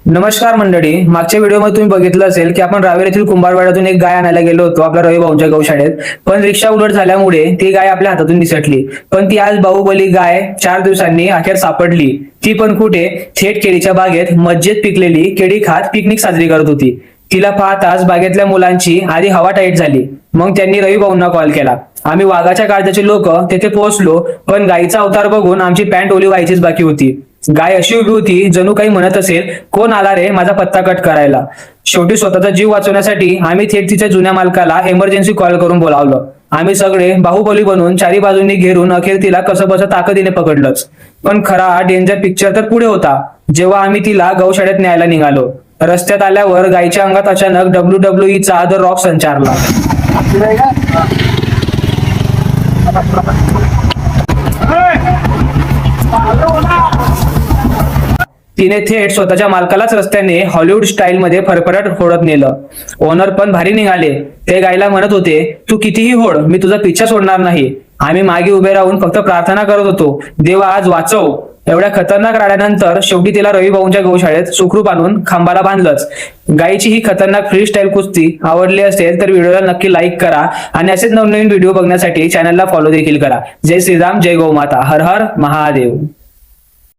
नमस्कार मंडळी, मागच्या व्हिडिओमध्ये तुम्ही बघितलं असेल की आपण रावेर येथील कुंभारवाड्यातून एक गाय आणायला गेलो होतो आपल्या रवी भाऊंच्या गौशाळेत. पण रिक्षा उलट झाल्यामुळे ती गाय आपल्या हातातून निसटली. पण ती आज बाहुबली गाय 4 दिवसांनी अखेर सापडली. ती पण कुठे? थेट केळीच्या बागेत मज्जेत पिकलेली केळी खात पिकनिक साजरी करत होती. तिला पाहताच बागेतल्या मुलांची आधी हवा टाईट झाली. मग त्यांनी रवी भाऊंना कॉल केला. आम्ही वाघाच्या काळजाचे लोक तेथे पोहोचलो, पण गायीचा अवतार बघून आमची पॅन्ट ओली व्हायचीच बाकी होती. गाय अशी उभी होती जणू काही म्हणत असेल, कोण आला रे माझा पत्ता कट करायला. शेवटी स्वतःचा जीव वाचवण्यासाठी आम्ही थेट तिच्या जुन्या मालकाला इमर्जन्सी कॉल करून बोलावलं. आम्ही सगळे बाहुबली बनून चारी बाजूंनी घेरून अखेर तिला कसं बसं ताकदीने पकडलंच. पण खरा डेंजर पिक्चर तर पुढे होता. जेव्हा आम्ही तिला गौशाळेत न्यायला निघालो, रस्त्यात आल्यावर गायीच्या अंगात अचानक WWE चा द रॉक संचारला. तिने थेट स्वतःच्या मालकालाच रस्त्याने हॉलिवूड स्टाईल मध्ये फरफरट फोडत नेलं. ओनर पण भारी निघाले. ते गायला म्हणत होते, तू कितीही होड, मी तुझा पिच्छा सोडणार नाही. आम्ही मागे उभे राहून फक्त प्रार्थना करत होतो, देवा आज वाचव. एवढ्या खतरनाक राड्यानंतर शेवटी तिला रवी भाऊंच्या गौशाळेत सुखरूप आणून खांबाला बांधलंच. गायीची ही खतरनाक फ्री स्टाईल कुस्ती आवडली असेल तर व्हिडिओला नक्की लाईक करा आणि असेच नवनवीन व्हिडिओ बघण्यासाठी चॅनलला फॉलो देखील करा. जय श्रीराम, जय गौमाता, हर हर महादेव.